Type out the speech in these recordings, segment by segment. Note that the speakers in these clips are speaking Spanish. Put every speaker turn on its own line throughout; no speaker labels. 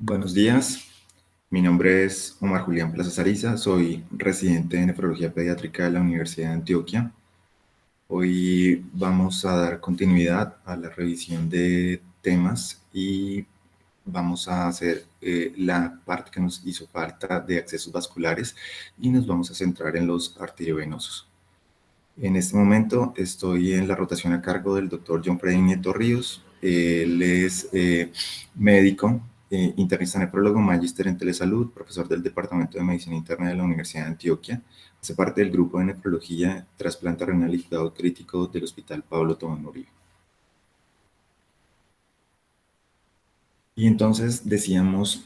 Buenos días, mi nombre es Omar Julián Plaza Sariza, soy residente de nefrología pediátrica de la Universidad de Antioquia. Hoy vamos a dar continuidad a la revisión de temas y vamos a hacer la parte que nos hizo falta de accesos vasculares y nos vamos a centrar en los arteriovenosos. En este momento estoy en la rotación a cargo del doctor John Freddy Nieto Ríos. Él es médico, internista nefrólogo, magíster en telesalud, profesor del Departamento de Medicina Interna de la Universidad de Antioquia. Hace parte del grupo de nefrología, trasplante renal y cuidado crítico del Hospital Pablo Tobón Uribe. Y entonces decíamos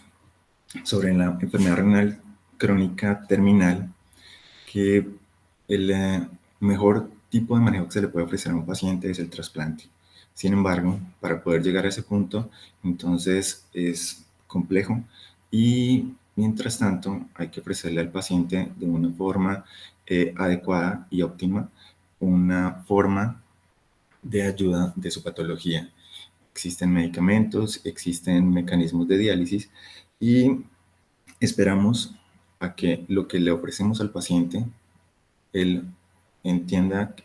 sobre la enfermedad renal crónica terminal que el mejor tipo de manejo que se le puede ofrecer a un paciente es el trasplante. Sin embargo, para poder llegar a ese punto, entonces es complejo y mientras tanto hay que ofrecerle al paciente de una forma adecuada y óptima una forma de ayuda de su patología. Existen medicamentos, existen mecanismos de diálisis y esperamos a que lo que le ofrecemos al paciente él entienda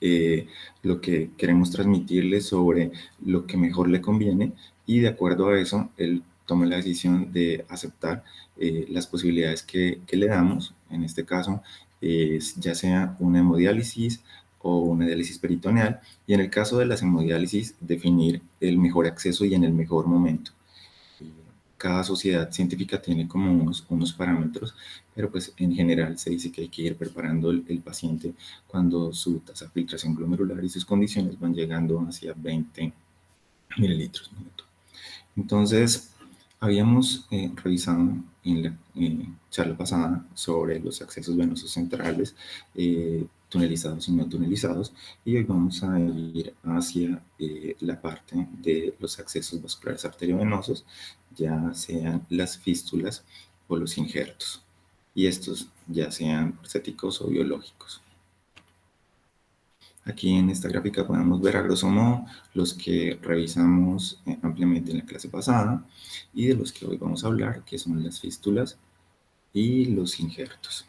lo que queremos transmitirle sobre lo que mejor le conviene y de acuerdo a eso, él tome la decisión de aceptar las posibilidades que le damos. En este caso, ya sea una hemodiálisis o una diálisis peritoneal, y en el caso de las hemodiálisis, definir el mejor acceso y en el mejor momento. Cada sociedad científica tiene como unos parámetros, pero pues en general se dice que hay que ir preparando el paciente cuando su tasa de filtración glomerular y sus condiciones van llegando hacia 20 mililitros minuto. Entonces, habíamos revisado en la charla pasada sobre los accesos venosos centrales, tunelizados y no tunelizados, y hoy vamos a ir hacia la parte de los accesos vasculares arteriovenosos, ya sean las fístulas o los injertos, y estos ya sean prostéticos o biológicos. Aquí en esta gráfica podemos ver a grosso modo los que revisamos ampliamente en la clase pasada y de los que hoy vamos a hablar, que son las fístulas y los injertos.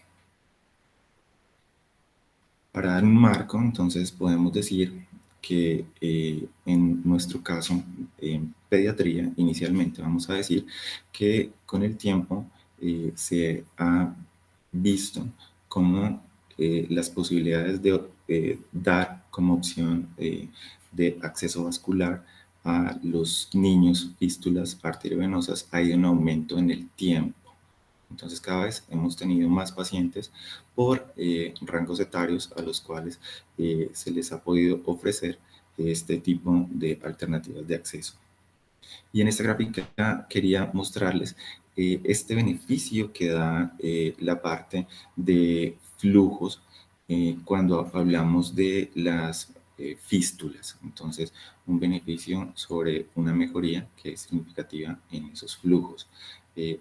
Para dar un marco, entonces podemos decir que en nuestro caso, en pediatría, inicialmente vamos a decir que con el tiempo se ha visto cómo las posibilidades de dar como opción de acceso vascular a los niños fístulas arteriovenosas ha ido en aumento en el tiempo. Entonces cada vez hemos tenido más pacientes por rangos etarios a los cuales se les ha podido ofrecer este tipo de alternativas de acceso. Y en esta gráfica quería mostrarles este beneficio que da la parte de flujos cuando hablamos de las fístulas. Entonces, un beneficio sobre una mejoría que es significativa en esos flujos.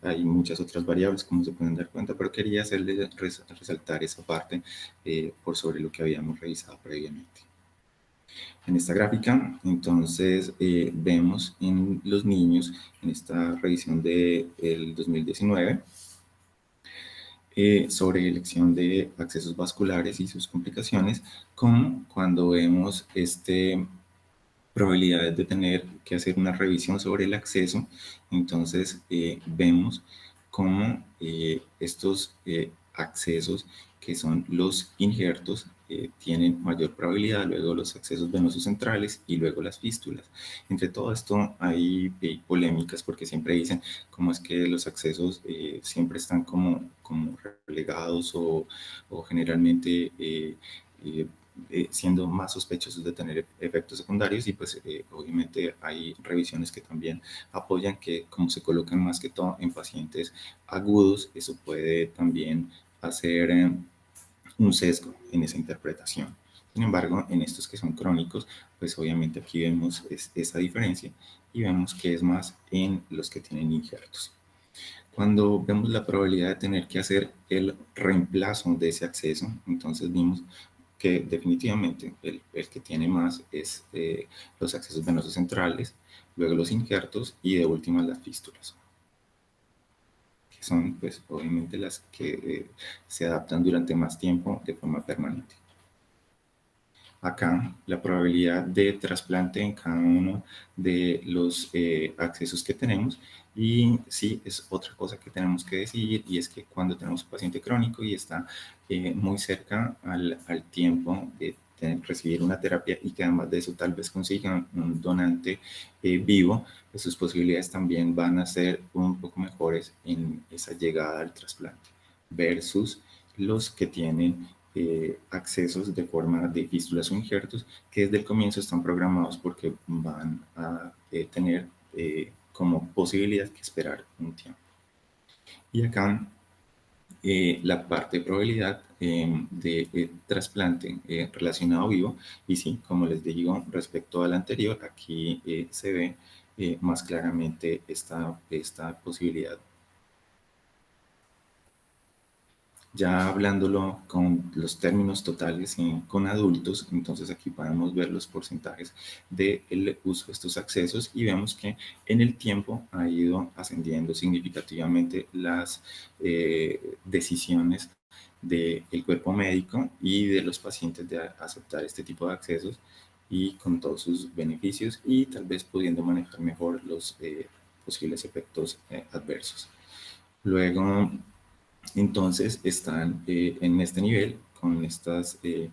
Hay muchas otras variables, como se pueden dar cuenta, pero quería hacerles resaltar esa parte por sobre lo que habíamos revisado previamente. En esta gráfica, entonces, vemos en los niños, en esta revisión del 2019, sobre elección de accesos vasculares y sus complicaciones, como cuando vemos probabilidades de tener que hacer una revisión sobre el acceso, entonces vemos cómo estos accesos que son los injertos tienen mayor probabilidad, luego los accesos venosos centrales y luego las fístulas. Entre todo esto hay polémicas porque siempre dicen cómo es que los accesos siempre están como relegados o generalmente siendo más sospechosos de tener efectos secundarios y pues obviamente hay revisiones que también apoyan que como se colocan más que todo en pacientes agudos, eso puede también hacer un sesgo en esa interpretación. Sin embargo, en estos que son crónicos, pues obviamente aquí vemos esa diferencia y vemos que es más en los que tienen injertos. Cuando vemos la probabilidad de tener que hacer el reemplazo de ese acceso, entonces vimos que definitivamente el que tiene más es los accesos venosos centrales, luego los injertos y de última las fístulas. son pues obviamente las que se adaptan durante más tiempo de forma permanente. Acá la probabilidad de trasplante en cada uno de los accesos que tenemos, y sí, es otra cosa que tenemos que decir, y es que cuando tenemos un paciente crónico y está muy cerca al tiempo de recibir una terapia, y que además de eso tal vez consigan un donante vivo, pues sus posibilidades también van a ser un poco mejores en esa llegada al trasplante versus los que tienen accesos de forma de fístulas o injertos, que desde el comienzo están programados porque van a tener como posibilidad que esperar un tiempo. Y acá la parte de probabilidad de trasplante relacionado vivo, y sí, como les digo, respecto al anterior, aquí se ve más claramente esta posibilidad. Ya hablándolo con los términos totales con adultos, entonces aquí podemos ver los porcentajes del uso de estos accesos, y vemos que en el tiempo ha ido ascendiendo significativamente las decisiones del cuerpo médico y de los pacientes de aceptar este tipo de accesos, y con todos sus beneficios, y tal vez pudiendo manejar mejor los posibles efectos adversos. Luego, entonces están en este nivel con estas eh,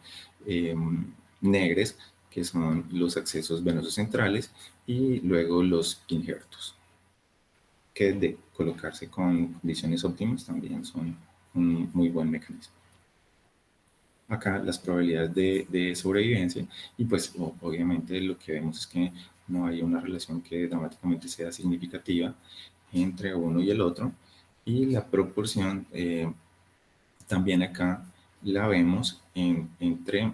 negres, que son los accesos venosos centrales, y luego los injertos, que de colocarse con condiciones óptimas también son un muy buen mecanismo. Acá las probabilidades de sobrevivencia, y pues obviamente lo que vemos es que no hay una relación que dramáticamente sea significativa entre uno y el otro, y la proporción también acá la vemos entre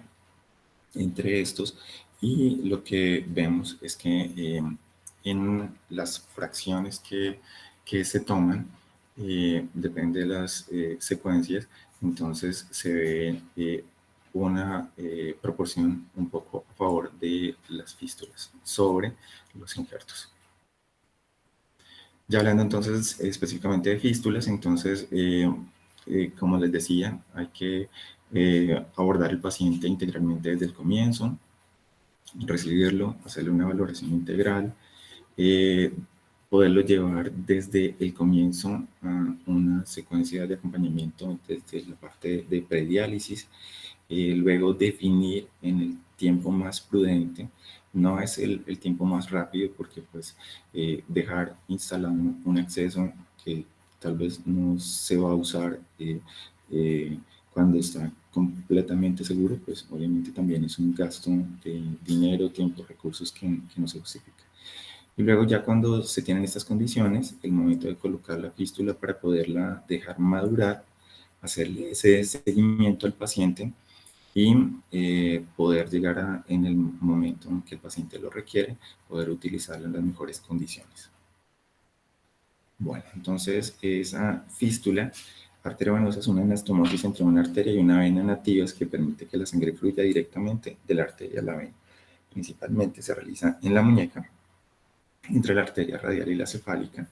estos, y lo que vemos es que en las fracciones que se toman, depende de las secuencias, entonces se ve una proporción un poco a favor de las fístulas sobre los injertos. Ya hablando entonces específicamente de fístulas, entonces, como les decía, hay que abordar el paciente integralmente desde el comienzo, recibirlo, hacerle una valoración integral, eh, poderlo llevar desde el comienzo a una secuencia de acompañamiento desde la parte de prediálisis, luego definir en el tiempo más prudente, no es el tiempo más rápido, porque pues dejar instalado un acceso que tal vez no se va a usar eh, cuando está completamente seguro, pues obviamente también es un gasto de dinero, tiempo, recursos que no se justifica. Y luego ya cuando se tienen estas condiciones, el momento de colocar la fístula para poderla dejar madurar, hacerle ese seguimiento al paciente, y poder llegar en el momento en que el paciente lo requiere, poder utilizarlo en las mejores condiciones. Bueno, entonces esa fístula arteriovenosa es una anastomosis entre una arteria y una vena nativas que permite que la sangre fluya directamente de la arteria a la vena. Principalmente se realiza en la muñeca, entre la arteria radial y la cefálica.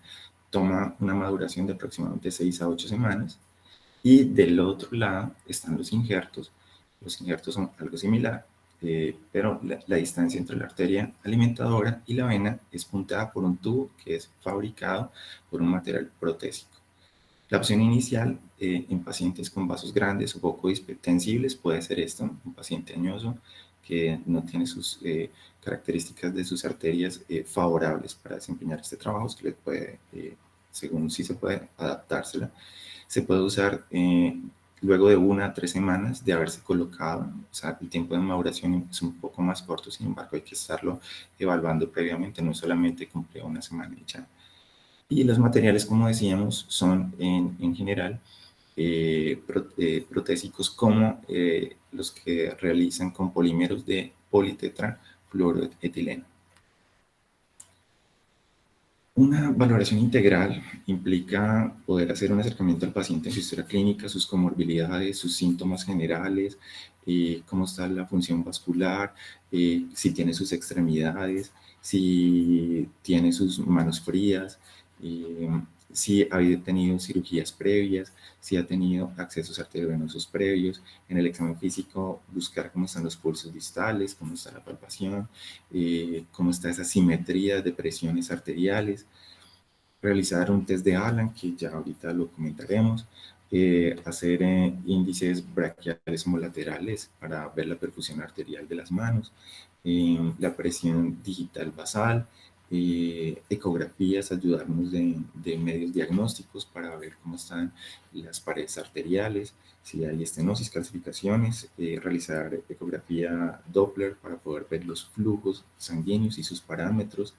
Toma una maduración de aproximadamente 6 a 8 semanas. Y del otro lado están los injertos. Los injertos son algo similar, pero la distancia entre la arteria alimentadora y la vena es punteada por un tubo que es fabricado por un material protésico. La opción inicial en pacientes con vasos grandes o poco hipertensibles puede ser esto: un paciente añoso que no tiene sus características de sus arterias favorables para desempeñar este trabajo, que les puede, según si se puede, adaptársela. Se puede usar luego de 1 a 3 semanas de haberse colocado, o sea, el tiempo de maduración es un poco más corto, sin embargo hay que estarlo evaluando previamente, no solamente cumple 1 semana y ya. Y los materiales, como decíamos, son en general protésicos, como los que realizan con polímeros de politetrafluoroetileno. Una valoración integral implica poder hacer un acercamiento al paciente en su historia clínica, sus comorbilidades, sus síntomas generales, cómo está la función vascular, si tiene sus extremidades, si tiene sus manos frías, si ha tenido cirugías previas, si ha tenido accesos arteriovenosos previos. En el examen físico, buscar cómo están los pulsos distales, cómo está la palpación, cómo está esa simetría de presiones arteriales. Realizar un test de Allen, que ya ahorita lo comentaremos. Hacer índices braquiales homolaterales para ver la perfusión arterial de las manos, la presión digital basal, ecografías, ayudarnos de medios diagnósticos para ver cómo están las paredes arteriales, si hay estenosis, calcificaciones, realizar ecografía Doppler para poder ver los flujos sanguíneos y sus parámetros,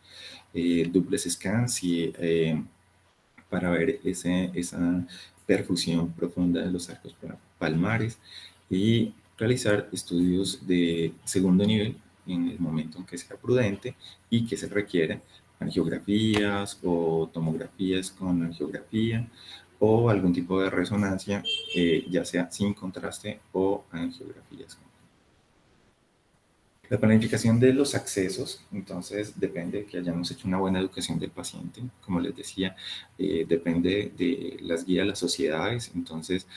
duplex scan para ver esa perfusión profunda de los arcos palmares y realizar estudios de segundo nivel en el momento en que sea prudente y que se requiera angiografías o tomografías con angiografía o algún tipo de resonancia, ya sea sin contraste o angiografías. La planificación de los accesos, entonces, depende de que hayamos hecho una buena educación del paciente. Como les decía, depende de las guías de las sociedades. Entonces,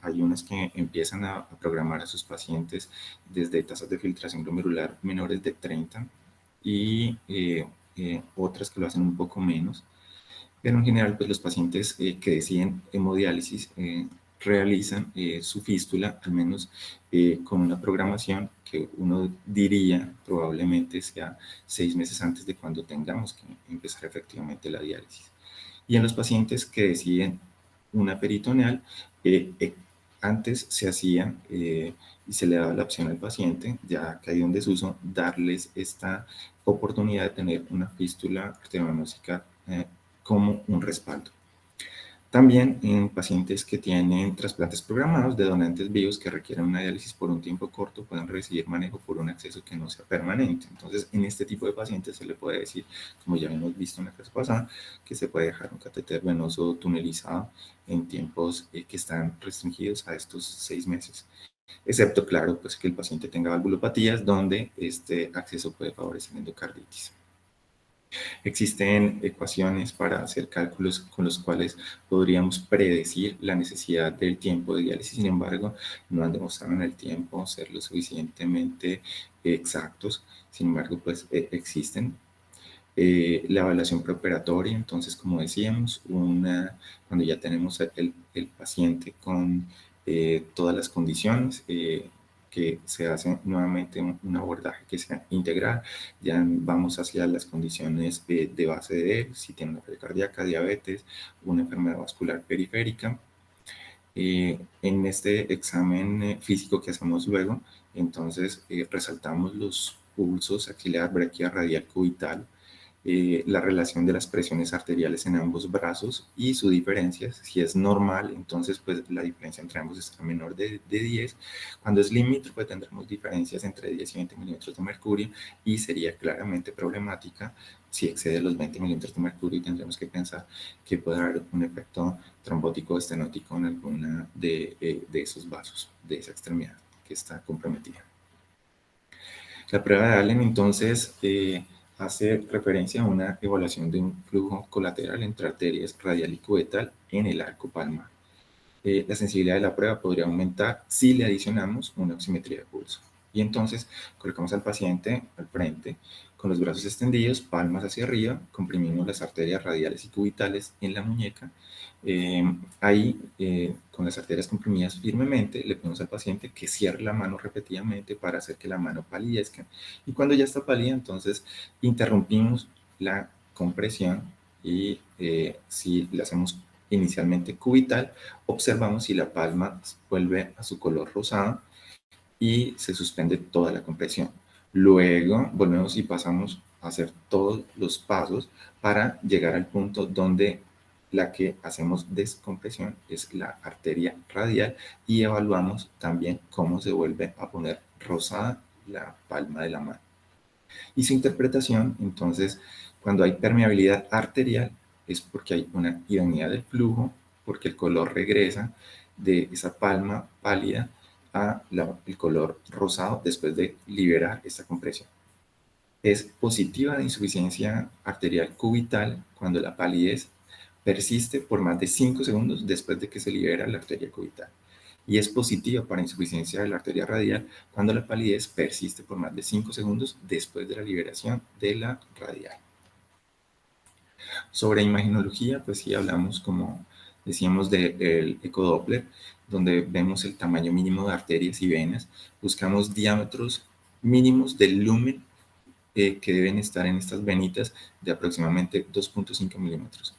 hay unas que empiezan a programar a sus pacientes desde tasas de filtración glomerular menores de 30 y otras que lo hacen un poco menos. Pero en general, pues los pacientes que deciden hemodiálisis realizan su fístula, al menos con una programación que uno diría probablemente sea 6 meses antes de cuando tengamos que empezar efectivamente la diálisis. Y en los pacientes que deciden una peritoneal, antes se hacía y se le daba la opción al paciente, ya caído en desuso, darles esta oportunidad de tener una fístula arteriovenósica como un respaldo. También en pacientes que tienen trasplantes programados de donantes vivos que requieren una diálisis por un tiempo corto pueden recibir manejo por un acceso que no sea permanente. Entonces, en este tipo de pacientes se le puede decir, como ya hemos visto en la clase pasada, que se puede dejar un catéter venoso tunelizado en tiempos que están restringidos a estos 6 meses. Excepto, claro, pues que el paciente tenga valvulopatías donde este acceso puede favorecer endocarditis. Existen ecuaciones para hacer cálculos con los cuales podríamos predecir la necesidad del tiempo de diálisis. Sin embargo, no han demostrado en el tiempo ser lo suficientemente exactos. Sin embargo, pues existen. La evaluación preoperatoria, entonces, como decíamos, cuando ya tenemos el paciente con todas las condiciones, que se hace nuevamente un abordaje que sea integral, ya vamos hacia las condiciones de base de él, si tiene una falla cardíaca, diabetes, una enfermedad vascular periférica. En este examen físico que hacemos luego, entonces resaltamos los pulsos axilar, braquial, radial, cubital, la relación de las presiones arteriales en ambos brazos y su diferencia. Si es normal, entonces pues la diferencia entre ambos está menor de 10. Cuando es limítrofe tendremos diferencias entre 10 y 20 milímetros de mercurio y sería claramente problemática. Si excede los 20 milímetros de mercurio, tendremos que pensar que puede haber un efecto trombótico estenótico en alguna de esos vasos, de esa extremidad que está comprometida. La prueba de Allen, entonces, hace referencia a una evaluación de un flujo colateral entre arterias radial y cubetal en el arco palmar. La sensibilidad de la prueba podría aumentar si le adicionamos una oximetría de pulso. Y entonces colocamos al paciente al frente con los brazos extendidos, palmas hacia arriba, comprimimos las arterias radiales y cubitales en la muñeca. Ahí, con las arterias comprimidas firmemente, le pedimos al paciente que cierre la mano repetidamente para hacer que la mano palidezca. Y cuando ya está pálida, entonces interrumpimos la compresión y si la hacemos inicialmente cubital, observamos si la palma vuelve a su color rosado y se suspende toda la compresión. Luego volvemos y pasamos a hacer todos los pasos para llegar al punto donde la que hacemos descompresión es la arteria radial y evaluamos también cómo se vuelve a poner rosada la palma de la mano. Y su interpretación, entonces, cuando hay permeabilidad arterial, es porque hay una idoneidad del flujo, porque el color regresa de esa palma pálida a el color rosado después de liberar esta compresión. Es positiva de insuficiencia arterial cubital cuando la palidez persiste por más de 5 segundos después de que se libera la arteria cubital. Y es positiva para insuficiencia de la arteria radial cuando la palidez persiste por más de 5 segundos después de la liberación de la radial. Sobre imagenología, pues sí hablamos, como decíamos, del ecodoppler, donde vemos el tamaño mínimo de arterias y venas. Buscamos diámetros mínimos del lumen que deben estar en estas venitas de aproximadamente 2.5 milímetros,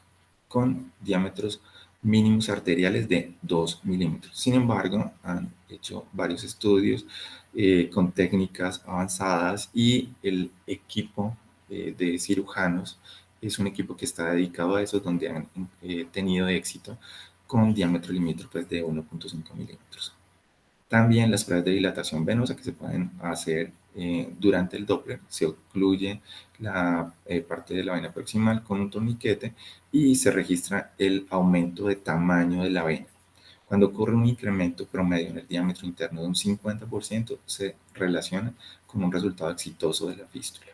con diámetros mínimos arteriales de 2 milímetros. Sin embargo, han hecho varios estudios con técnicas avanzadas y el equipo de cirujanos es un equipo que está dedicado a eso, donde han tenido éxito con diámetro limítrofes de 1.5 milímetros. También las pruebas de dilatación venosa que se pueden hacer durante el Doppler, se ocluye la parte de la vena proximal con un torniquete y se registra el aumento de tamaño de la vena. Cuando ocurre un incremento promedio en el diámetro interno de un 50%, se relaciona con un resultado exitoso de la fístula.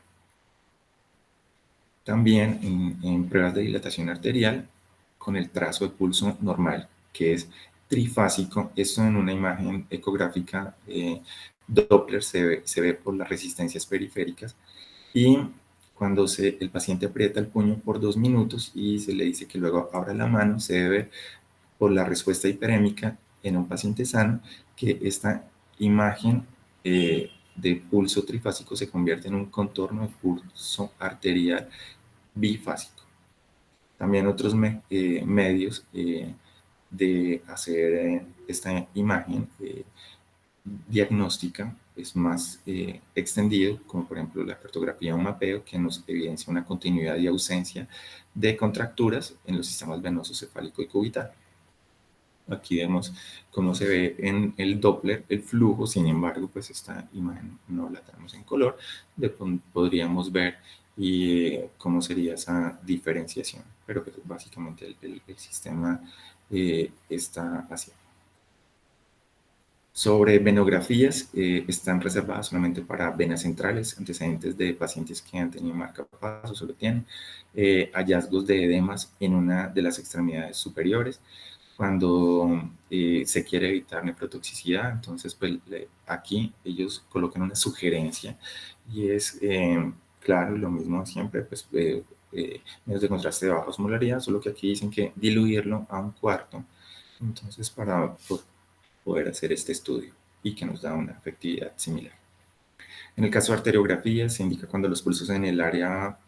También en pruebas de dilatación arterial con el trazo de pulso normal, que es trifásico. Esto en una imagen ecográfica Doppler se ve por las resistencias periféricas, y cuando el paciente aprieta el puño por 2 minutos y se le dice que luego abra la mano, se debe por la respuesta hiperémica en un paciente sano, que esta imagen de pulso trifásico se convierte en un contorno de pulso arterial bifásico. También otros medios de hacer esta imagen diagnóstica es más extendido, como por ejemplo la cartografía o mapeo, que nos evidencia una continuidad y ausencia de contracturas en los sistemas venoso, cefálico y cubital. Aquí vemos cómo se ve en el Doppler el flujo. Sin embargo, pues esta imagen no la tenemos en color. Podríamos ver cómo sería esa diferenciación, pero pues básicamente el sistema está así. Sobre venografías, están reservadas solamente para venas centrales, antecedentes de pacientes que han tenido marcapasos o lo tienen, hallazgos de edemas en una de las extremidades superiores, cuando se quiere evitar nefrotoxicidad. Entonces pues aquí ellos colocan una sugerencia y es, claro, lo mismo siempre, pues medios de contraste de baja osmolaridad, solo que aquí dicen que diluirlo a 1/4, entonces para poder hacer este estudio y que nos da una efectividad similar. En el caso de arteriografía, se indica cuando los pulsos en el área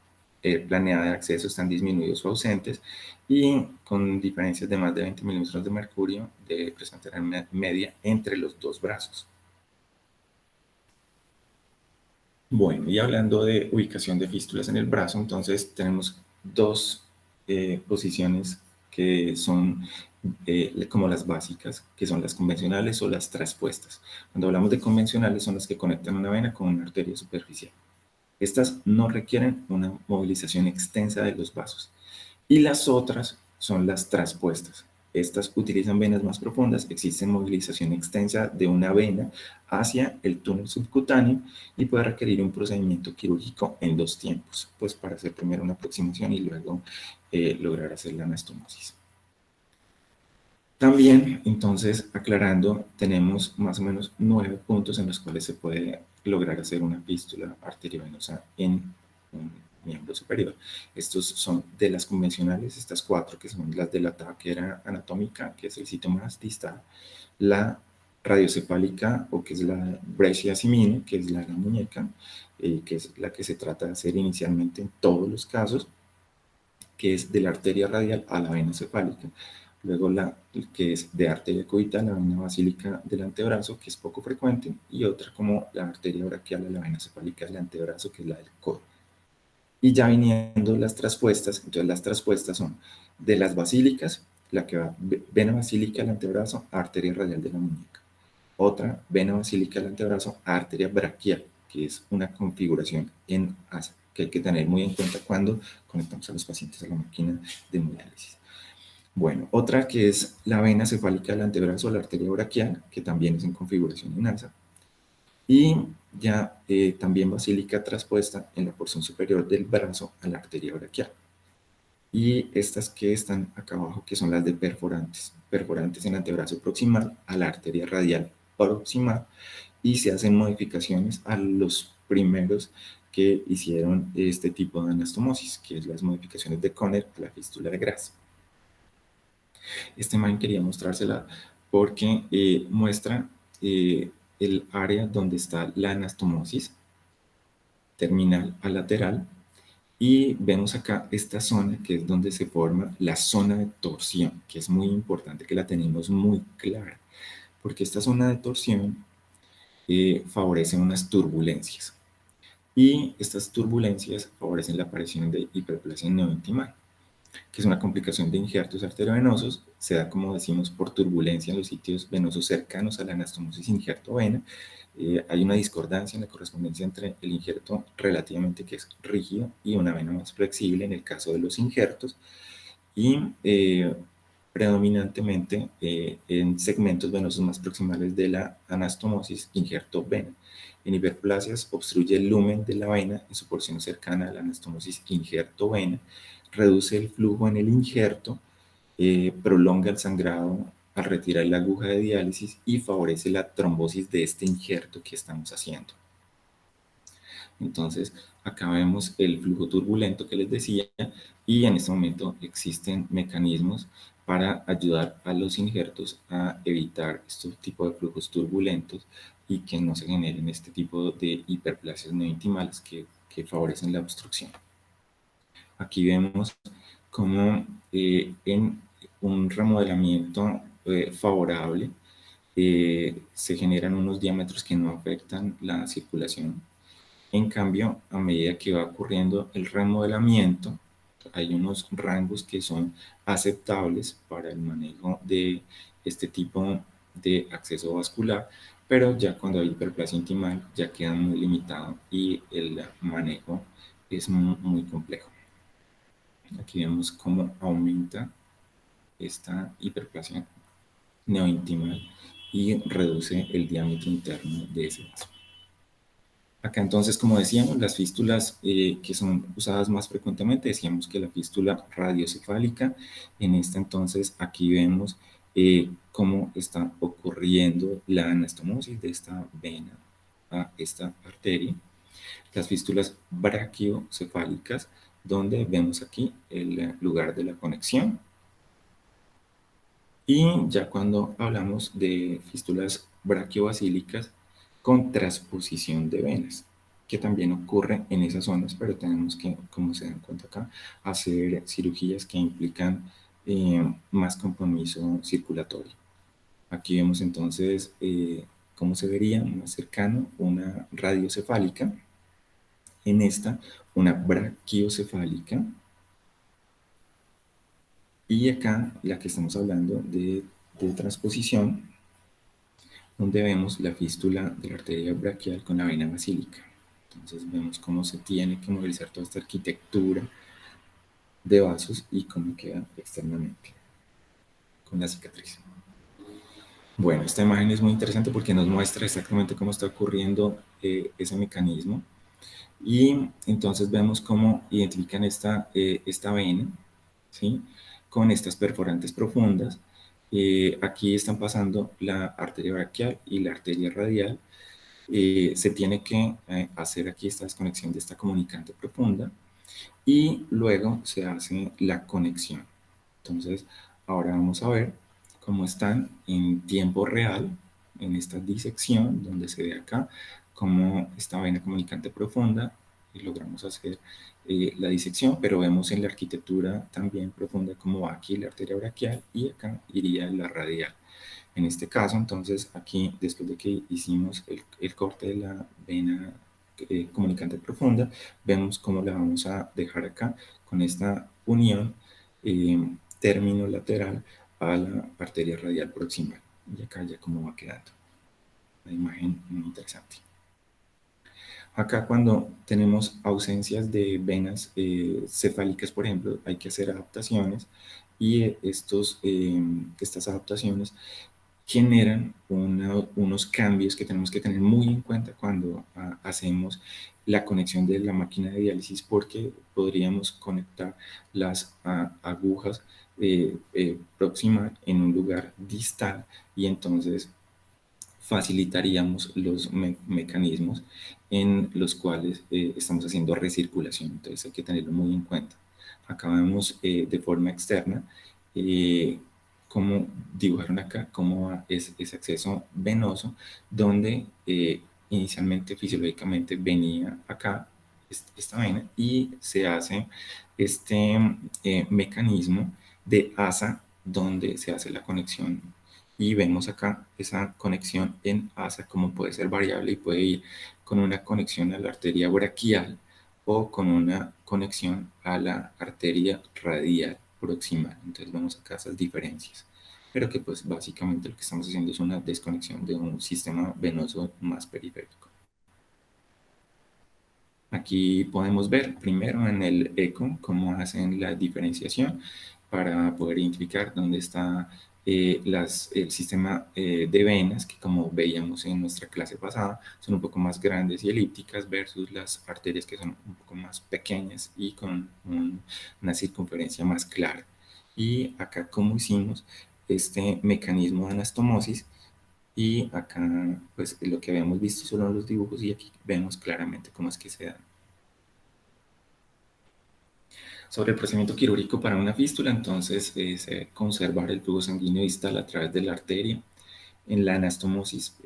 planeada de acceso están disminuidos o ausentes y con diferencias de más de 20 milímetros de mercurio de presión arterial media entre los dos brazos. Bueno, y hablando de ubicación de fístulas en el brazo, entonces tenemos dos posiciones que son como las básicas, que son las convencionales o las traspuestas. Cuando hablamos de convencionales, son las que conectan una vena con una arteria superficial. Estas no requieren una movilización extensa de los vasos. Y las otras son las traspuestas. Estas utilizan venas más profundas, existe movilización extensa de una vena hacia el túnel subcutáneo y puede requerir un procedimiento quirúrgico en 2 tiempos, pues para hacer primero una aproximación y luego lograr hacer la anastomosis. También, entonces, aclarando, tenemos más o menos 9 puntos en los cuales se puede lograr hacer una fístula arteriovenosa en un miembro superior. Estos son de las convencionales, estas 4 que son las de la taquera anatómica, que es el sitio más distal, la radiocefálica, o que es la breccia simine, que es la muñeca, que es la que se trata de hacer inicialmente en todos los casos, que es de la arteria radial a la vena cefálica. Luego la que es de arteria cubital, la vena basílica del antebrazo, que es poco frecuente, y otra como la arteria braquial a la vena cefálica del antebrazo, que es la del codo. Y ya viniendo las traspuestas, entonces las traspuestas son de las basílicas, la que va vena basílica al antebrazo, arteria radial de la muñeca. Otra, vena basílica al antebrazo, arteria braquial, que es una configuración en asa, que hay que tener muy en cuenta cuando conectamos a los pacientes a la máquina de hemodiálisis. Bueno, otra que es la vena cefálica del antebrazo, la arteria braquial, que también es en configuración en asa. Y ya también basílica traspuesta en la porción superior del brazo a la arteria braquial. y estas que están acá abajo, que son las de perforantes. Perforantes en el antebrazo proximal a la arteria radial proximal, y se hacen modificaciones a los primeros que hicieron este tipo de anastomosis, que es las modificaciones de Conner a la fístula de Gras. Esta imagen quería mostrársela porque muestra el área donde está la anastomosis terminal a lateral, y vemos acá esta zona que es donde se forma la zona de torsión, que es muy importante que la tenemos muy clara, porque esta zona de torsión favorece unas turbulencias, y estas turbulencias favorecen la aparición de hiperplasia neointimal, que es una complicación de injertos arteriovenosos. Se da, como decimos, por turbulencia en los sitios venosos cercanos a la anastomosis injerto-vena. Hay una discordancia en la correspondencia entre el injerto relativamente que es rígido y una vena más flexible en el caso de los injertos, y predominantemente en segmentos venosos más proximales de la anastomosis injerto-vena. En hiperplasias obstruye el lumen de la vena en su porción cercana a la anastomosis injerto-vena, reduce el flujo en el injerto, prolonga el sangrado al retirar la aguja de diálisis y favorece la trombosis de este injerto que estamos haciendo. Entonces, acá vemos el flujo turbulento que les decía, y en este momento existen mecanismos para ayudar a los injertos a evitar estos tipos de flujos turbulentos y que no se generen este tipo de hiperplasias neointimales que favorecen la obstrucción. Aquí vemos cómo en un remodelamiento favorable se generan unos diámetros que no afectan la circulación. En cambio, a medida que va ocurriendo el remodelamiento, hay unos rangos que son aceptables para el manejo de este tipo de acceso vascular, pero ya cuando hay hiperplasia intimal ya queda muy limitado y el manejo es muy complejo. Aquí vemos cómo aumenta esta hiperplasia neointimal y reduce el diámetro interno de ese vaso. Acá entonces, como decíamos, las fístulas que son usadas más frecuentemente, decíamos que la fístula radiocefálica. En esta entonces aquí vemos cómo está ocurriendo la anastomosis de esta vena a esta arteria. Las fístulas brachiocefálicas, donde vemos aquí el lugar de la conexión. Y ya cuando hablamos de fístulas brachiobasílicas con transposición de venas, que también ocurre en esas zonas, pero tenemos que, como se dan cuenta acá, hacer cirugías que implican más compromiso circulatorio. Aquí vemos entonces cómo se vería más cercano una radiocefálica, en esta una brachiocefálica, y acá la que estamos hablando de transposición, donde vemos la fístula de la arteria braquial con la vena basílica. Entonces vemos cómo se tiene que movilizar toda esta arquitectura de vasos y cómo queda externamente con la cicatriz. Bueno, esta imagen es muy interesante porque nos muestra exactamente cómo está ocurriendo ese mecanismo, y entonces vemos cómo identifican esta vena, ¿sí?, con estas perforantes profundas. Aquí están pasando la arteria braquial y la arteria radial. Se tiene que hacer aquí esta desconexión de esta comunicante profunda, y luego se hace la conexión. Entonces, ahora vamos a ver cómo están en tiempo real en esta disección, donde se ve acá cómo esta vena comunicante profunda, y logramos hacer la disección, pero vemos en la arquitectura también profunda cómo va aquí la arteria braquial y acá iría la radial. En este caso, entonces, aquí, después de que hicimos el corte de la vena comunicante profunda, vemos cómo la vamos a dejar acá con esta unión término lateral a la arteria radial proximal. Y acá ya cómo va quedando. Una imagen muy interesante. Acá, cuando tenemos ausencias de venas cefálicas, por ejemplo, hay que hacer adaptaciones, y estas adaptaciones generan unos cambios que tenemos que tener muy en cuenta cuando hacemos la conexión de la máquina de diálisis, porque podríamos conectar las agujas proximal en un lugar distal y entonces facilitaríamos los mecanismos en los cuales estamos haciendo recirculación. Entonces hay que tenerlo muy en cuenta. Acá vemos de forma externa cómo dibujaron acá, cómo es ese acceso venoso, donde inicialmente fisiológicamente venía acá esta vena y se hace este mecanismo de asa donde se hace la conexión y vemos acá esa conexión en asa como puede ser variable y puede ir con una conexión a la arteria braquial o con una conexión a la arteria radial proximal. Entonces vemos acá esas diferencias, pero que pues básicamente lo que estamos haciendo es una desconexión de un sistema venoso más periférico. Aquí podemos ver primero en el eco cómo hacen la diferenciación para poder identificar dónde está el sistema de venas, que como veíamos en nuestra clase pasada, son un poco más grandes y elípticas versus las arterias que son un poco más pequeñas y con una circunferencia más clara. Y acá como hicimos este mecanismo de anastomosis, y acá pues lo que habíamos visto solo en los dibujos y aquí vemos claramente cómo es que se da. Sobre el procedimiento quirúrgico para una fístula, entonces es conservar el flujo sanguíneo distal a través de la arteria. En la anastomosis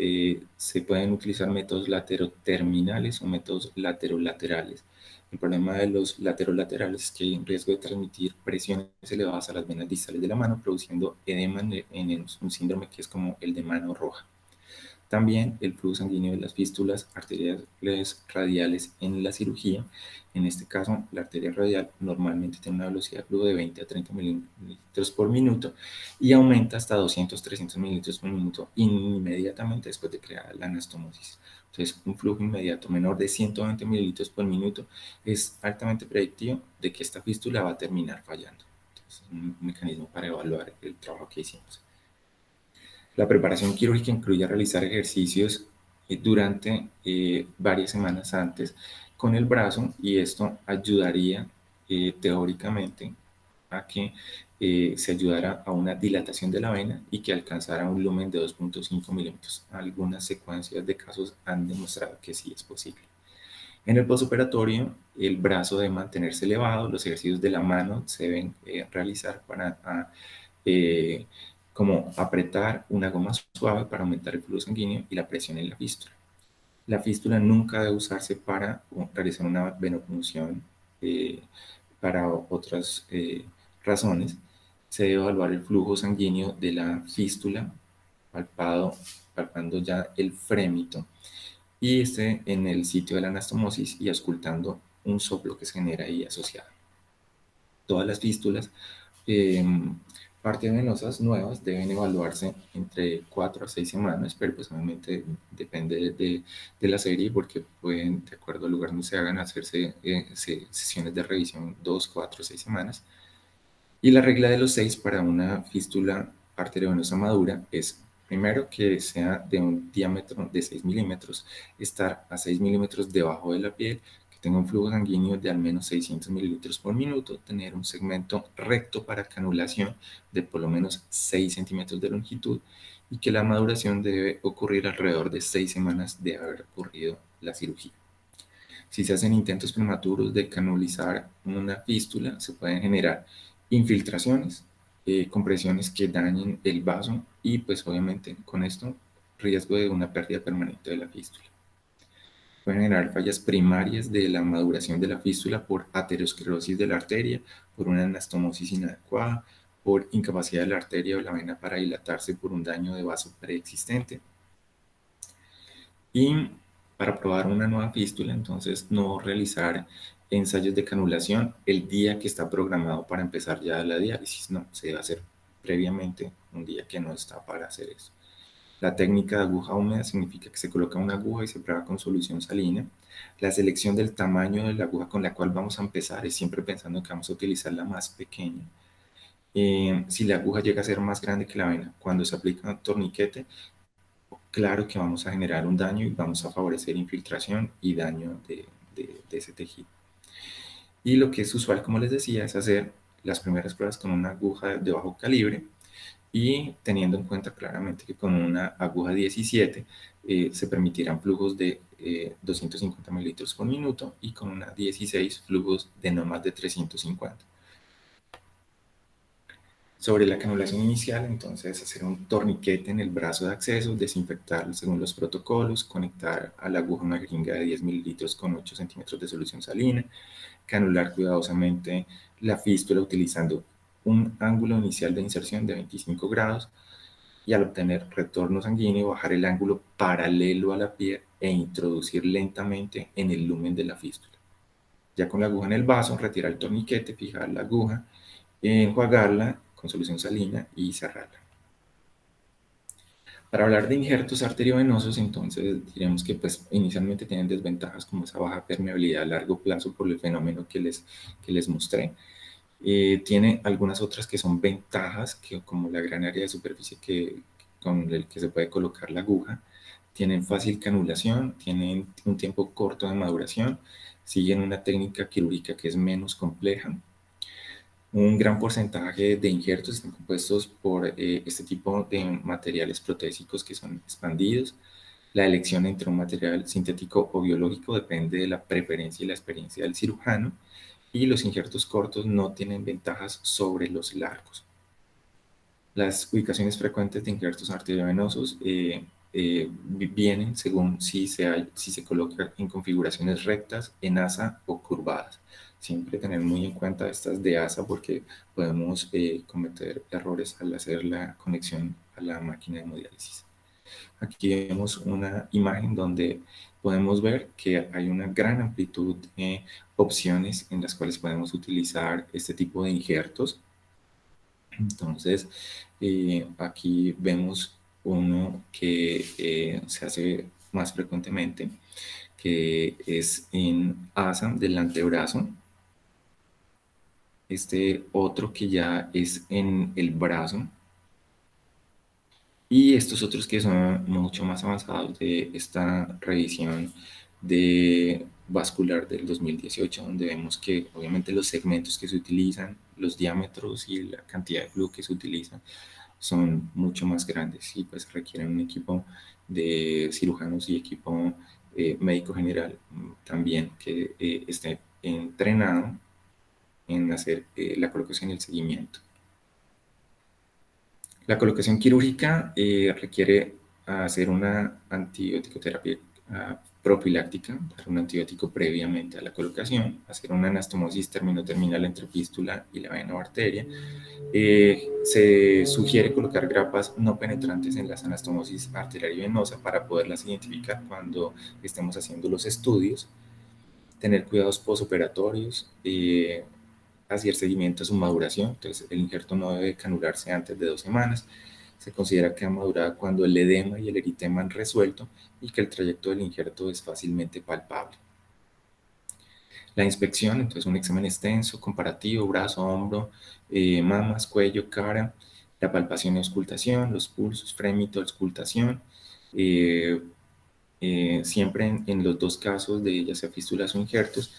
se pueden utilizar métodos lateroterminales o métodos laterolaterales. El problema de los laterolaterales es que hay un riesgo de transmitir presiones elevadas a las venas distales de la mano, produciendo edema en un síndrome que es como el de mano roja. También el flujo sanguíneo de las fístulas arteriales radiales en la cirugía. En este caso, la arteria radial normalmente tiene una velocidad de flujo de 20 a 30 mililitros por minuto y aumenta hasta 200-300 mililitros por minuto inmediatamente después de crear la anastomosis. Entonces, un flujo inmediato menor de 120 mililitros por minuto es altamente predictivo de que esta fístula va a terminar fallando. Entonces, es un mecanismo para evaluar el trabajo que hicimos. La preparación quirúrgica incluye realizar ejercicios durante varias semanas antes con el brazo y esto ayudaría teóricamente a que se ayudara a una dilatación de la vena y que alcanzara un lumen de 2.5 milímetros. Algunas secuencias de casos han demostrado que sí es posible. En el postoperatorio, el brazo debe mantenerse elevado, los ejercicios de la mano se deben realizar para eh, como apretar una goma suave para aumentar el flujo sanguíneo y la presión en la fístula. La fístula nunca debe usarse para realizar una venopunción para otras razones. Se debe evaluar el flujo sanguíneo de la fístula palpando ya el frémito y en el sitio de la anastomosis y auscultando un soplo que se genera ahí asociado. Todas las fístulas eh, partes venosas nuevas deben evaluarse entre 4 a 6 semanas, pero pues obviamente depende de la serie porque pueden, de acuerdo al lugar donde se hagan, hacerse sesiones de revisión 2, 4, 6 semanas. Y la regla de los 6 para una fístula arteriovenosa madura es, primero, que sea de un diámetro de 6 milímetros, estar a 6 milímetros debajo de la piel, que tenga un flujo sanguíneo de al menos 600 mililitros por minuto, tener un segmento recto para canulación de por lo menos 6 centímetros de longitud y que la maduración debe ocurrir alrededor de 6 semanas de haber ocurrido la cirugía. Si se hacen intentos prematuros de canulizar una fístula, se pueden generar infiltraciones, compresiones que dañen el vaso y pues obviamente con esto riesgo de una pérdida permanente de la fístula. Pueden generar fallas primarias de la maduración de la fístula por aterosclerosis de la arteria, por una anastomosis inadecuada, por incapacidad de la arteria o la vena para dilatarse por un daño de vaso preexistente. Y para probar una nueva fístula, entonces no realizar ensayos de canulación el día que está programado para empezar ya la diálisis, no, se debe hacer previamente un día que no está para hacer eso. La técnica de aguja húmeda significa que se coloca una aguja y se prueba con solución salina. La selección del tamaño de la aguja con la cual vamos a empezar es siempre pensando que vamos a utilizar la más pequeña. Si la aguja llega a ser más grande que la vena, cuando se aplica un torniquete, claro que vamos a generar un daño y vamos a favorecer infiltración y daño de ese tejido. Y lo que es usual, como les decía, es hacer las primeras pruebas con una aguja de bajo calibre y teniendo en cuenta claramente que con una aguja 17 se permitirán flujos de 250 mililitros por minuto y con una 16 flujos de no más de 350. Sobre la canulación inicial, entonces hacer un torniquete en el brazo de acceso, desinfectar según los protocolos, conectar a la aguja una jeringa de 10 mililitros con 8 centímetros de solución salina, canular cuidadosamente la fístula utilizando un ángulo inicial de inserción de 25 grados y al obtener retorno sanguíneo bajar el ángulo paralelo a la piel e introducir lentamente en el lumen de la fístula. Ya con la aguja en el vaso, retirar el torniquete, fijar la aguja, enjuagarla con solución salina y cerrarla. Para hablar de injertos arteriovenosos, entonces diremos que pues, inicialmente tienen desventajas como esa baja permeabilidad a largo plazo por el fenómeno que les mostré. Tiene algunas otras que son ventajas, que, como la gran área de superficie con el que se puede colocar la aguja. Tienen fácil canulación, tienen un tiempo corto de maduración, siguen una técnica quirúrgica que es menos compleja. Un gran porcentaje de injertos están compuestos por este tipo de materiales protésicos que son expandidos. La elección entre un material sintético o biológico depende de la preferencia y la experiencia del cirujano, y los injertos cortos no tienen ventajas sobre los largos. Las ubicaciones frecuentes de injertos arteriovenosos vienen según si se coloca en configuraciones rectas, en asa o curvadas. Siempre tener muy en cuenta estas de asa porque podemos cometer errores al hacer la conexión a la máquina de hemodiálisis. Aquí vemos una imagen donde podemos ver que hay una gran amplitud de opciones en las cuales podemos utilizar este tipo de injertos. Entonces, aquí vemos uno que se hace más frecuentemente, que es en asa del antebrazo. Este otro que ya es en el brazo. Y estos otros que son mucho más avanzados de esta revisión de vascular del 2018, donde vemos que obviamente los segmentos que se utilizan, los diámetros y la cantidad de flujo que se utiliza son mucho más grandes y pues requieren un equipo de cirujanos y equipo médico general también que esté entrenado en hacer la colocación y el seguimiento. La colocación quirúrgica requiere hacer una antibiótico-terapia profiláctica, dar un antibiótico previamente a la colocación, hacer una anastomosis terminal entre fístula y la vena o arteria. Se sugiere colocar grapas no penetrantes en las anastomosis arterial y venosa para poderlas identificar cuando estemos haciendo los estudios, tener cuidados postoperatorios, hacer seguimiento a su maduración. Entonces, el injerto no debe canularse antes de 2 semanas. Se considera que ha madurado cuando el edema y el eritema han resuelto y que el trayecto del injerto es fácilmente palpable. La inspección, entonces un examen extenso, comparativo, brazo, hombro, mamas, cuello, cara, la palpación y auscultación, los pulsos, frémito, auscultación, siempre en los dos casos de ya sea fístulas o injertos,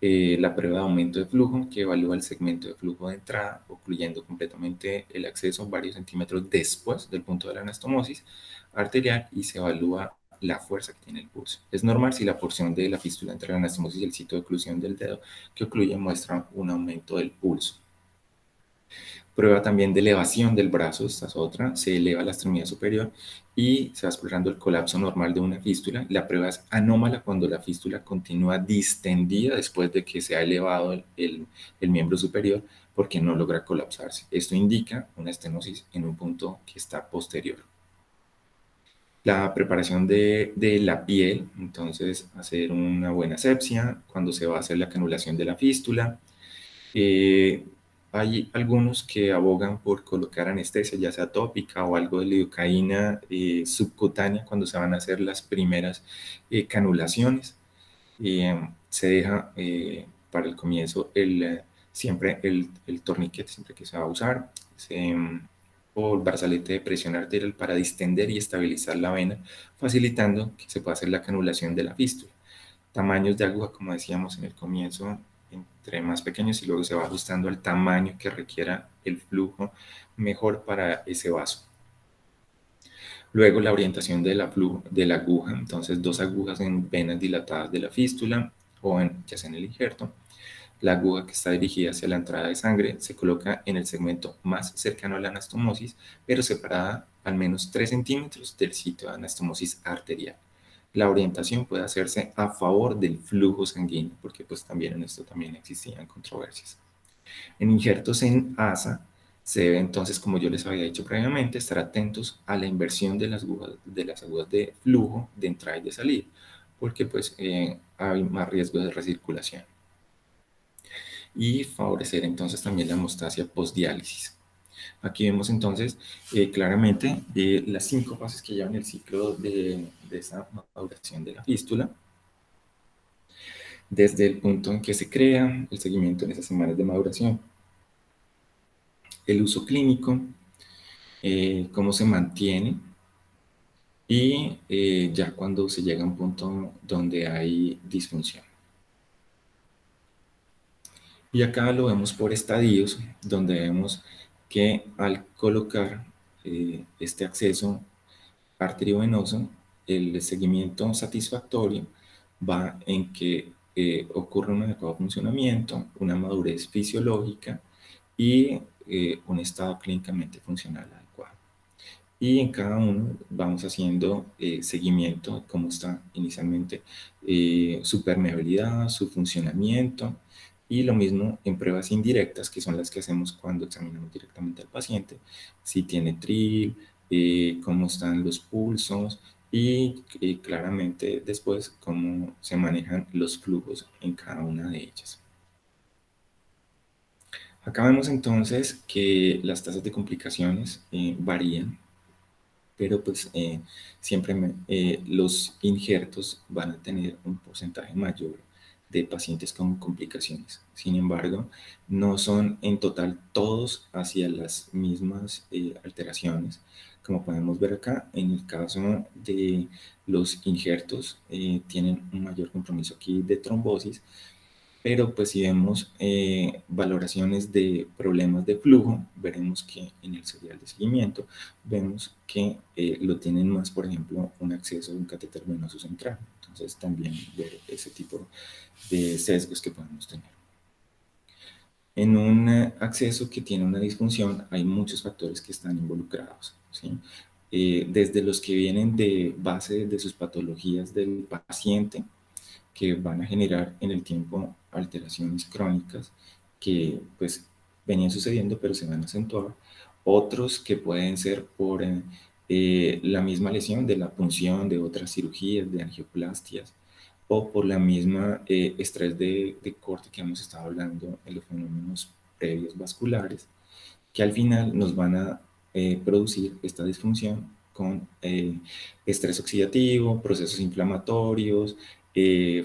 la prueba de aumento de flujo que evalúa el segmento de flujo de entrada, ocluyendo completamente el acceso varios centímetros después del punto de la anastomosis arterial y se evalúa la fuerza que tiene el pulso. Es normal si la porción de la fístula entre la anastomosis y el sitio de oclusión del dedo que ocluye muestra un aumento del pulso. Prueba también de elevación del brazo, esta es otra, se eleva la extremidad superior y se va explorando el colapso normal de una fístula. La prueba es anómala cuando la fístula continúa distendida después de que se ha elevado el miembro superior porque no logra colapsarse. Esto indica una estenosis en un punto que está posterior. La preparación de la piel, entonces hacer una buena asepsia cuando se va a hacer la canulación de la fístula. Hay algunos que abogan por colocar anestesia, ya sea tópica o algo de lidocaína subcutánea cuando se van a hacer las primeras canulaciones. Se deja para el comienzo siempre el torniquete, siempre que se va a usar, o el brazalete de presión arterial para distender y estabilizar la vena, facilitando que se pueda hacer la canulación de la fístula. Tamaños de aguja, como decíamos en el comienzo, entre más pequeños y luego se va ajustando al tamaño que requiera el flujo mejor para ese vaso. Luego la orientación de la aguja, entonces dos agujas en venas dilatadas de la fístula o ya sea en el injerto. La aguja que está dirigida hacia la entrada de sangre se coloca en el segmento más cercano a la anastomosis, pero separada al menos 3 centímetros del sitio de anastomosis arterial. La orientación puede hacerse a favor del flujo sanguíneo, porque pues también en esto también existían controversias. En injertos en asa, se debe entonces, como yo les había dicho previamente, estar atentos a la inversión de las agujas de flujo de entrada y de salida, porque pues hay más riesgo de recirculación. Y favorecer entonces también la hemostasia postdiálisis. Aquí vemos entonces claramente las 5 fases que llevan el ciclo de esa maduración de la fístula, desde el punto en que se crea, el seguimiento en esas semanas de maduración, el uso clínico, cómo se mantiene y ya cuando se llega a un punto donde hay disfunción. Y acá lo vemos por estadios, donde vemos que al colocar este acceso arteriovenoso, el seguimiento satisfactorio va en que ocurre un adecuado funcionamiento, una madurez fisiológica y un estado clínicamente funcional adecuado. Y en cada uno vamos haciendo seguimiento, cómo está inicialmente su permeabilidad, su funcionamiento, y lo mismo en pruebas indirectas, que son las que hacemos cuando examinamos directamente al paciente, si tiene TRIL, cómo están los pulsos y claramente después cómo se manejan los flujos en cada una de ellas. Acá vemos entonces que las tasas de complicaciones varían, pero pues siempre los injertos van a tener un porcentaje mayor de pacientes con complicaciones. Sin embargo, no son en total todos hacia las mismas alteraciones. Como podemos ver acá, en el caso de los injertos, tienen un mayor compromiso aquí de trombosis, pero pues si vemos valoraciones de problemas de flujo, veremos que en el serial de seguimiento vemos que lo tienen más, por ejemplo, un acceso de un catéter venoso central. Entonces también ver ese tipo de sesgos que podemos tener. En un acceso que tiene una disfunción hay muchos factores que están involucrados, ¿sí? Desde los que vienen de base de sus patologías del paciente, que van a generar en el tiempo alteraciones crónicas que pues venían sucediendo pero se van a acentuar. Otros que pueden ser por la misma lesión de la punción de otras cirugías, de angioplastias, o por la misma estrés de corte que hemos estado hablando en los fenómenos previos vasculares, que al final nos van a producir esta disfunción con estrés oxidativo, procesos inflamatorios,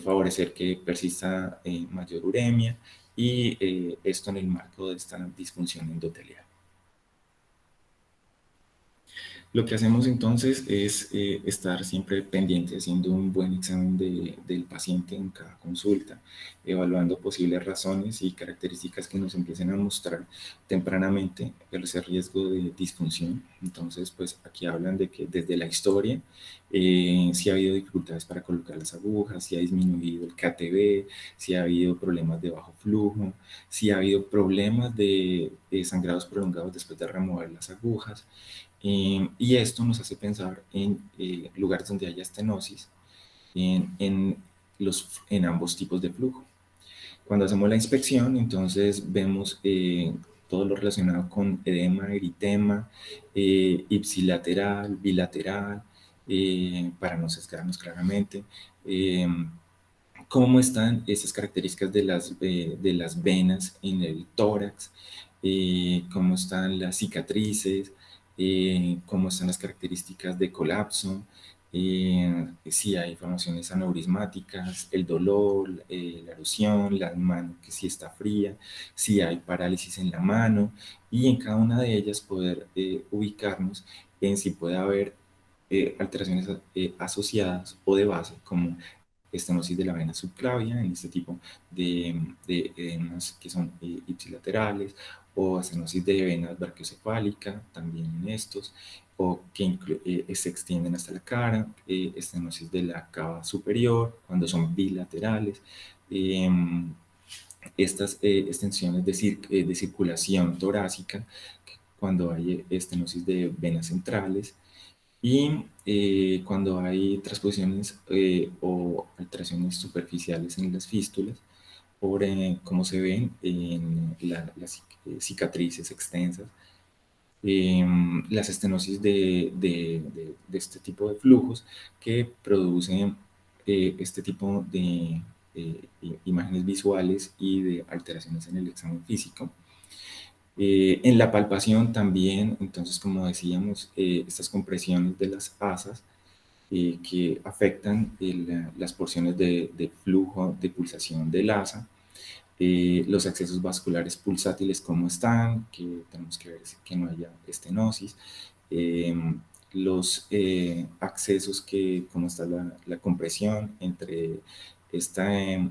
favorecer que persista mayor uremia y esto en el marco de esta disfunción endotelial. Lo que hacemos entonces es estar siempre pendiente, haciendo un buen examen del paciente en cada consulta, evaluando posibles razones y características que nos empiecen a mostrar tempranamente ese riesgo de disfunción. Entonces, pues aquí hablan de que desde la historia, si ha habido dificultades para colocar las agujas, si ha disminuido el KTB, si ha habido problemas de bajo flujo, si ha habido problemas de sangrados prolongados después de remover las agujas. Y esto nos hace pensar en lugares donde haya estenosis en ambos tipos de flujo. Cuando hacemos la inspección, entonces vemos todo lo relacionado con edema, eritema, ipsilateral, bilateral, para no sesgarnos claramente. Cómo están esas características de las venas en el tórax, cómo están las cicatrices, cómo están las características de colapso, si hay formaciones aneurismáticas, el dolor, la erosión, la mano que si está fría, si hay parálisis en la mano, y en cada una de ellas poder ubicarnos en si puede haber alteraciones asociadas o de base, como estenosis de la vena subclavia, en este tipo de edemas que son ipsilaterales, o estenosis de vena brachiocefálica, también en estos, o que se extienden hasta la cara, estenosis de la cava superior, cuando son bilaterales, eh, estas extensiones de circulación torácica, cuando hay estenosis de venas centrales, y cuando hay transposiciones o alteraciones superficiales en las fístulas, por como se ven en las cicatrices extensas, las estenosis de este tipo de flujos que producen este tipo de imágenes visuales y de alteraciones en el examen físico. En la palpación también, entonces, como decíamos, estas compresiones de las asas que afectan las porciones de flujo de pulsación del asa, los accesos vasculares pulsátiles cómo están, que tenemos que ver que no haya estenosis, eh, los accesos que, cómo está la compresión entre esta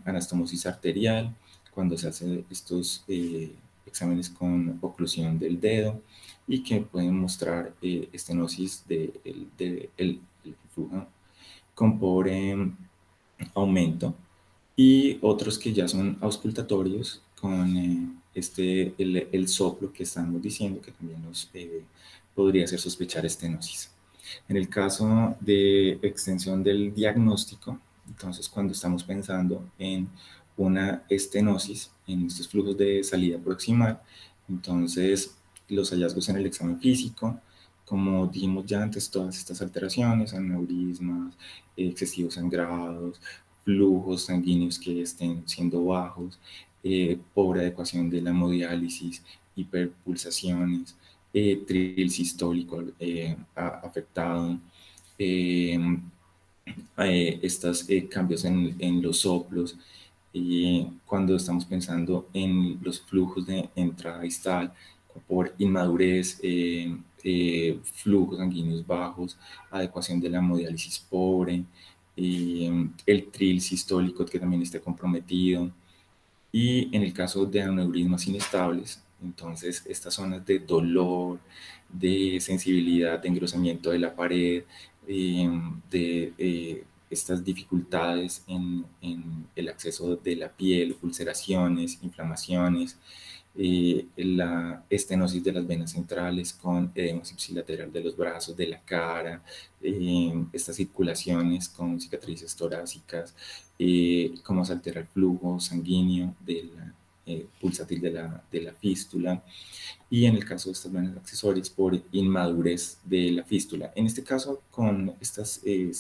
anastomosis arterial, cuando se hacen estos exámenes con oclusión del dedo y que pueden mostrar estenosis del flujo con pobre aumento, y otros que ya son auscultatorios con el soplo que estamos diciendo que también nos podría hacer sospechar estenosis. En el caso de extensión del diagnóstico, entonces cuando estamos pensando en una estenosis, en estos flujos de salida proximal, entonces los hallazgos en el examen físico, como dijimos ya antes, todas estas alteraciones, aneurismas, excesivos sangrados, flujos sanguíneos que estén siendo bajos, pobre adecuación de la hemodiálisis, hiperpulsaciones, tril sistólico afectado, eh, estos cambios en los soplos, y cuando estamos pensando en los flujos de entrada distal por inmadurez, flujos sanguíneos bajos, adecuación de la hemodiálisis pobre, el tril sistólico que también esté comprometido, y en el caso de aneurismas inestables, entonces estas zonas de dolor, de sensibilidad, de engrosamiento de la pared, de estas dificultades en el acceso de la piel, ulceraciones, inflamaciones, la estenosis de las venas centrales con edemas ipsilateral de los brazos, de la cara, estas circulaciones con cicatrices torácicas, cómo se altera el flujo sanguíneo del pulsátil de la fístula, y en el caso de estas venas accesorias por inmadurez de la fístula. En este caso, con estos eh,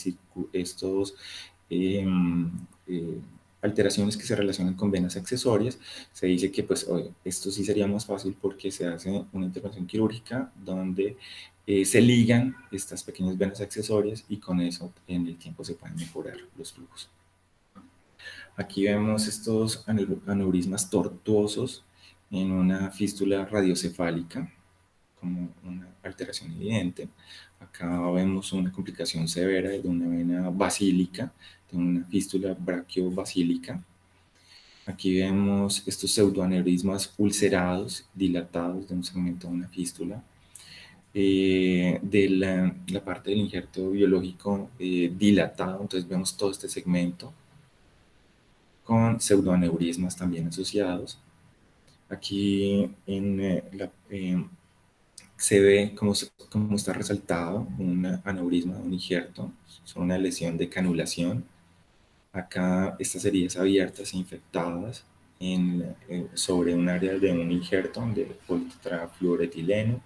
eh, alteraciones que se relacionan con venas accesorias, se dice que pues esto sí sería más fácil porque se hace una intervención quirúrgica donde se ligan estas pequeñas venas accesorias, y con eso en el tiempo se pueden mejorar los flujos. Aquí vemos estos aneurismas tortuosos en una fístula radiocefálica, como una alteración evidente. Acá vemos una complicación severa de una vena basílica, de una fístula brachiobasílica. Aquí vemos estos pseudoaneurismas ulcerados, dilatados de un segmento de una fístula. De la parte del injerto biológico dilatado, entonces vemos todo este segmento con pseudoaneurismas también asociados. Aquí se ve cómo está resaltado un aneurisma, un injerto, son una lesión de canulación. Acá estas heridas abiertas e infectadas sobre un área de un injerto de politetrafluoretileno,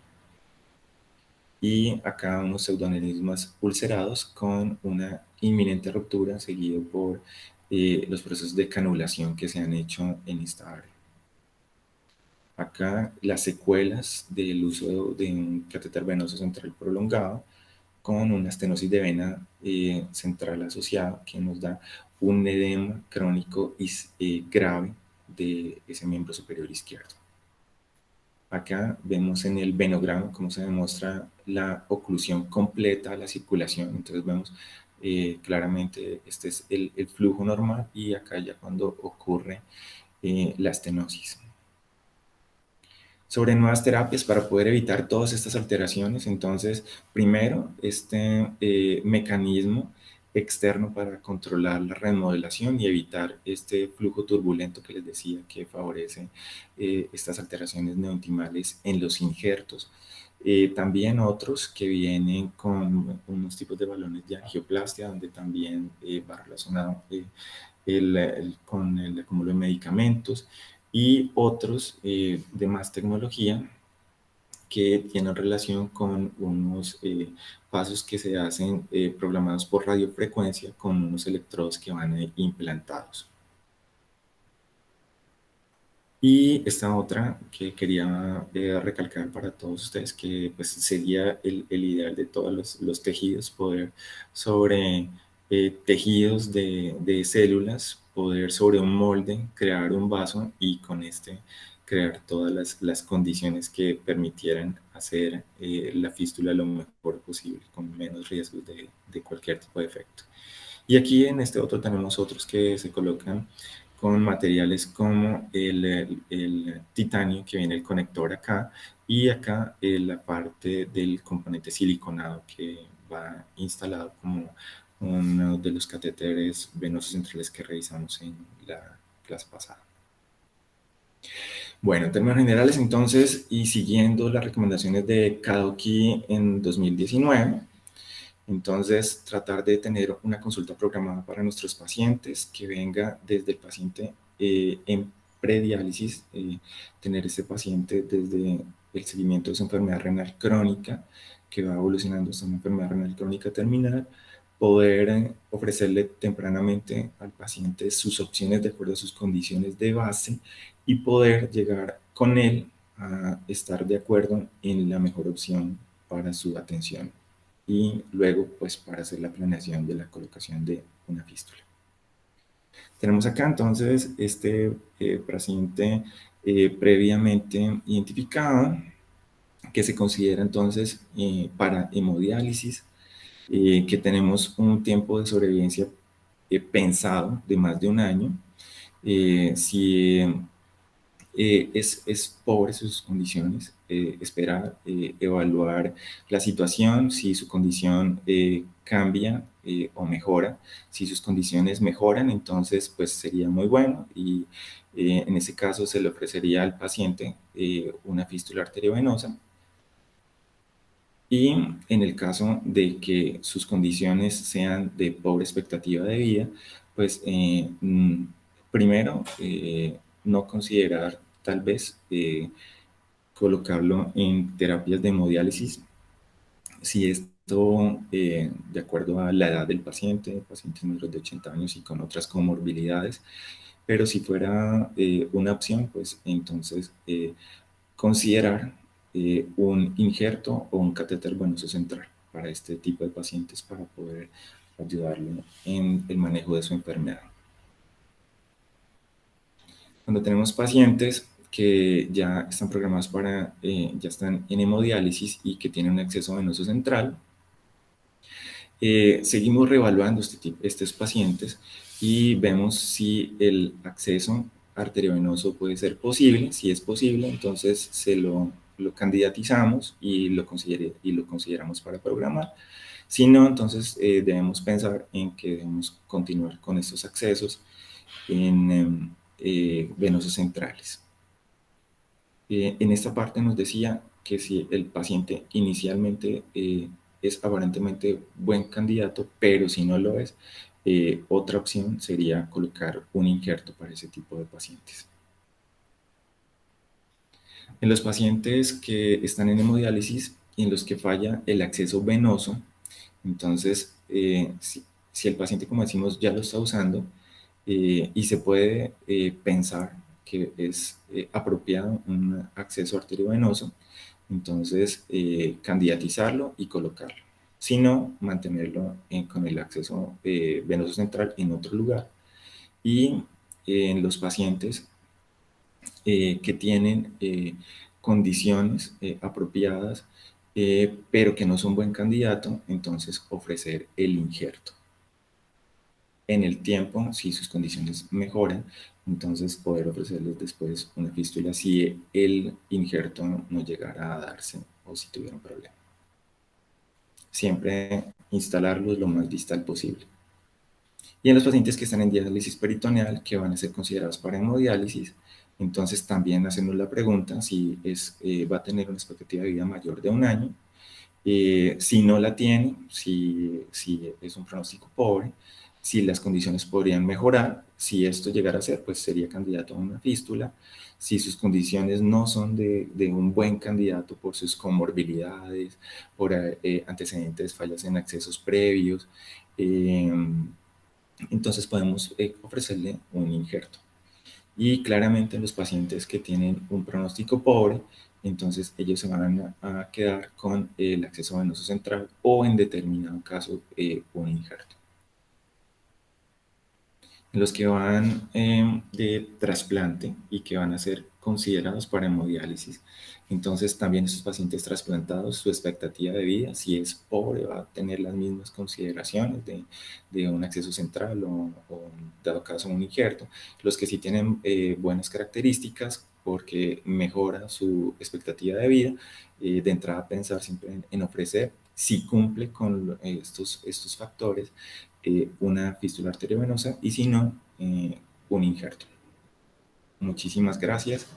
y acá unos pseudoaneurismas ulcerados con una inminente ruptura seguido por los procesos de canulación que se han hecho en esta área. Acá las secuelas del uso de un catéter venoso central prolongado con una estenosis de vena central asociada que nos da un edema crónico y grave de ese miembro superior izquierdo. Acá vemos en el venograma cómo se demuestra la oclusión completa a la circulación. Entonces vemos claramente este es el flujo normal y acá ya cuando ocurre la estenosis. Sobre nuevas terapias para poder evitar todas estas alteraciones. Entonces, primero, este mecanismo externo para controlar la remodelación y evitar este flujo turbulento que les decía que favorece estas alteraciones neointimales en los injertos. También otros que vienen con unos tipos de balones de angioplastia, donde también va relacionado con el acúmulo de medicamentos y otros de más tecnología que tienen relación con unos pasos que se hacen programados por radiofrecuencia con unos electrodos que van implantados. Y esta otra que quería recalcar para todos ustedes, que pues sería el ideal de todos los tejidos, poder sobre tejidos de células, poder sobre un molde crear un vaso y con este crear todas las condiciones que permitieran hacer la fístula lo mejor posible, con menos riesgos de cualquier tipo de efecto. Y aquí en este otro tenemos otros que se colocan con materiales como el titanio, que viene el conector acá, y acá la parte del componente siliconado que va instalado como uno de los catéteres venosos centrales que revisamos en la clase pasada. Bueno, en términos generales, entonces, y siguiendo las recomendaciones de Kadoki en 2019, entonces, tratar de tener una consulta programada para nuestros pacientes, que venga desde el paciente en prediálisis, tener ese paciente desde el seguimiento de su enfermedad renal crónica, que va evolucionando hasta una enfermedad renal crónica terminal, poder ofrecerle tempranamente al paciente sus opciones de acuerdo a sus condiciones de base y poder llegar con él a estar de acuerdo en la mejor opción para su atención y luego pues para hacer la planeación de la colocación de una fístula. Tenemos acá entonces este paciente previamente identificado que se considera entonces para hemodiálisis, que tenemos un tiempo de sobrevivencia pensado de más de un año. Si es pobre sus condiciones, esperar, evaluar la situación, si su condición cambia o mejora. Si sus condiciones mejoran, entonces pues sería muy bueno y en ese caso se le ofrecería al paciente una fístula arteriovenosa. Y en el caso de que sus condiciones sean de pobre expectativa de vida, pues primero no considerar tal vez colocarlo en terapias de hemodiálisis, si esto de acuerdo a la edad del paciente, pacientes menores de 80 años y con otras comorbilidades, pero si fuera una opción, pues entonces considerar un injerto o un catéter venoso central para este tipo de pacientes para poder ayudarlo en el manejo de su enfermedad. Cuando tenemos pacientes que ya están programados para, ya están en hemodiálisis y que tienen un acceso venoso central, seguimos reevaluando estos pacientes y vemos si el acceso arteriovenoso puede ser posible. Si es posible, entonces lo candidatizamos y lo consideramos para programar. Si no, entonces debemos pensar en que debemos continuar con estos accesos en venosos centrales. En esta parte nos decía que si el paciente inicialmente es aparentemente buen candidato, pero si no lo es, otra opción sería colocar un injerto para ese tipo de pacientes. En los pacientes que están en hemodiálisis y en los que falla el acceso venoso, entonces si el paciente, como decimos, ya lo está usando y se puede pensar que es apropiado un acceso arteriovenoso, entonces candidatizarlo y colocarlo. sino mantenerlo con el acceso venoso central en otro lugar. Y en los pacientes que tienen condiciones apropiadas, pero que no son buen candidato, entonces ofrecer el injerto. En el tiempo, si sus condiciones mejoran, entonces poder ofrecerles después una fístula si el injerto no llegara a darse o si tuviera un problema. Siempre instalarlos lo más distal posible. Y en los pacientes que están en diálisis peritoneal, que van a ser considerados para hemodiálisis, entonces también hacemos la pregunta si va a tener una expectativa de vida mayor de 1 año. Si no la tiene, si es un pronóstico pobre, si las condiciones podrían mejorar, si esto llegara a ser, pues sería candidato a una fístula. Si sus condiciones no son de un buen candidato por sus comorbilidades, por antecedentes, fallas en accesos previos, eh, entonces podemos ofrecerle un injerto. Y claramente en los pacientes que tienen un pronóstico pobre, entonces ellos se van a quedar con el acceso venoso central o en determinado caso un injerto. Los que van de trasplante y que van a ser considerados para hemodiálisis. Entonces, también esos pacientes trasplantados, su expectativa de vida, si es pobre, va a tener las mismas consideraciones de un acceso central o, dado caso, un injerto. Los que sí tienen buenas características, porque mejora su expectativa de vida, de entrada pensar siempre en ofrecer, si cumple con estos factores, una fístula arteriovenosa y si no, un injerto. Muchísimas gracias.